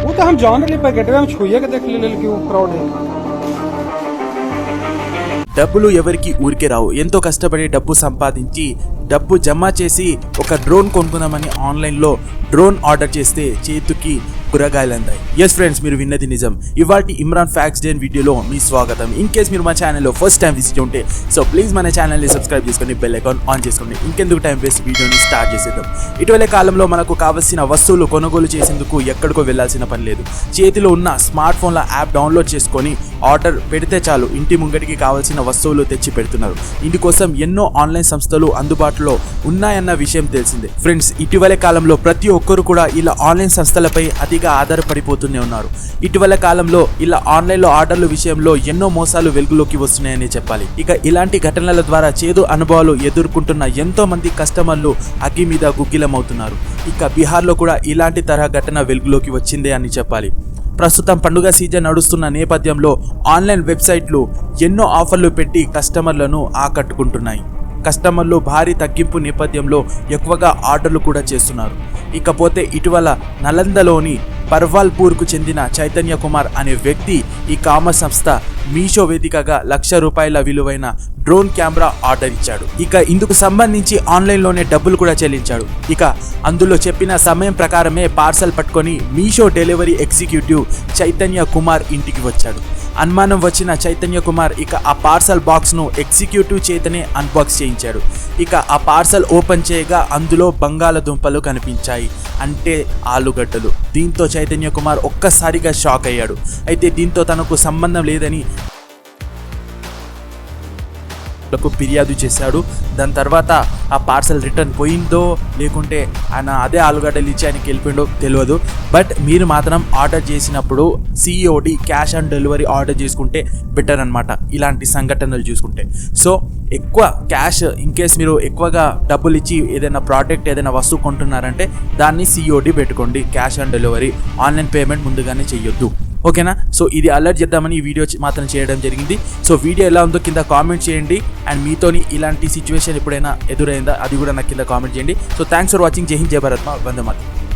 वो तो हम जान रहे पैकेट में हम छुए के देख ले कि वो क्राउड है। డబ్బులు ఎవరికి ఊరికే రావు. ఎంతో కష్టపడి డబ్బు సంపాదించి డబ్బు జమ చేసి ఒక డ్రోన్ కొనుక్కుందామని ఆన్లైన్లో డ్రోన్ ఆర్డర్ చేస్తే చేతికి కూరగాయలు అందాయి. ఎస్ ఫ్రెండ్స్, మీరు విన్నది నిజం. ఇవాటి ఇమ్రాన్ ఫ్యాక్ట్స్ డే వీడియోలో మీ స్వాగతం. ఇన్ కేస్ మీరు మా ఛానల్లో ఫస్ట్ టైం విజిట్ ఉంటే సో ప్లీజ్ మన ఛానల్ని సబ్స్క్రైబ్ చేసుకొని బెల్ ఐకాన్ ఆన్ చేసుకోండి. ఇంకెందుకు టైం వేస్ట్, వీడియోని స్టార్ట్ చేసేద్దాం. ఇటీవల కాలంలో మనకు కావాల్సిన వస్తువులు కొనుగోలు చేసేందుకు ఎక్కడికో వెళ్లాల్సిన పని లేదు. చేతిలో ఉన్న స్మార్ట్ ఫోన్ల యాప్ డౌన్లోడ్ చేసుకొని ఆర్డర్ పెడితే చాలు, ఇంటి ముంగటికి కావాల్సిన వస్తువులు తెచ్చి పెడుతున్నారు. ఇందుకోసం ఎన్నో ఆన్లైన్ సంస్థలు అందుబాటులో ఉన్నాయన్న విషయం తెలిసిందే. ఫ్రెండ్స్, ఇటీవల కాలంలో ప్రతి ఒక్కరు కూడా ఇలా ఆన్లైన్ సంస్థలపై అతిగా ఆధారపడిపోతూనే ఉన్నారు. ఇటీవల కాలంలో ఇలా ఆన్లైన్లో ఆర్డర్ల విషయంలో ఎన్నో మోసాలు వెలుగులోకి వస్తున్నాయని చెప్పాలి. ఇక ఇలాంటి ఘటనల ద్వారా చేదు అనుభవాలు ఎదుర్కొంటున్న ఎంతో మంది కస్టమర్లు అగ్గి మీద గుగ్గిలమవుతున్నారు. ఇక బీహార్లో కూడా ఇలాంటి తరహా ఘటన వెలుగులోకి వచ్చిందే అని చెప్పాలి. ప్రస్తుతం పండుగ సీజన్ నడుస్తున్న నేపథ్యంలో ఆన్లైన్ వెబ్సైట్లు ఎన్నో ఆఫర్లు పెట్టి కస్టమర్లను ఆకట్టుకుంటున్నాయి. కస్టమర్లు భారీ తగ్గింపు నేపథ్యంలో ఎక్కువగా ఆర్డర్లు కూడా చేస్తున్నారు. ఇకపోతే ఇటీవల నలందలోని పర్వాల్పూర్కు చెందిన చైతన్య కుమార్ అనే వ్యక్తి ఈ కామర్స్ సంస్థ మీషో వేదికగా ₹1,00,000 విలువైన డ్రోన్ కెమెరా ఆర్డర్ ఇచ్చాడు. ఇక ఇందుకు సంబంధించి ఆన్లైన్లోనే డబ్బులు కూడా చెల్లించాడు. ఇక అందులో చెప్పిన సమయం ప్రకారమే పార్సల్ పట్టుకొని మీషో డెలివరీ ఎగ్జిక్యూటివ్ చైతన్య కుమార్ ఇంటికి వచ్చాడు. అనుమానం వచ్చిన చైతన్య కుమార్ ఇక ఆ పార్సల్ బాక్స్ను ఎగ్జిక్యూటివ్ చేతనే అన్బాక్స్ చేయించాడు. ఇక ఆ పార్సల్ ఓపెన్ చేయగా అందులో బంగాళదుంపలు కనిపించాయి, అంటే ఆలుగడ్డలు. దీంతో చైతన్య కుమార్ ఒక్కసారిగా షాక్ అయ్యాడు. అయితే దీంతో తనకు సంబంధం లేదని ఫిర్యాదు చేశాడు. దాని తర్వాత ఆ పార్సల్ రిటర్న్ పోయిందో లేకుంటే ఆయన అదే ఆలుగడ్డలు ఇచ్చి ఆయనకి వెళ్ళిపోయిందో తెలియదు. బట్ మీరు మాత్రం ఆర్డర్ చేసినప్పుడు COD cash on delivery order చేసుకుంటే బెటర్ అనమాట. ఇలాంటి సంఘటనలు చూసుకుంటే సో ఎక్కువ క్యాష్, ఇన్ కేస్ మీరు ఎక్కువగా డబ్బులు ఇచ్చి ఏదైనా ప్రోడక్ట్ ఏదైనా వస్తువు కొంటున్నారంటే దాన్ని COD పెట్టుకోండి. Cash on delivery online payment ముందుగానే చెయ్యొద్దు. ఓకేనా? సో ఇది అలర్ట్ చేద్దామని ఈ వీడియో మాత్రం చేయడం జరిగింది. సో వీడియో ఎలా ఉందో కింద కామెంట్ చేయండి. అండ్ మీతోని ఇలాంటి సిచ్యువేషన్ ఎప్పుడైనా ఎదురైందా అది కూడా నాకు కింద కామెంట్ చేయండి. So thanks for watching. జై హింద్, జై భారత్, వందే మాతరం.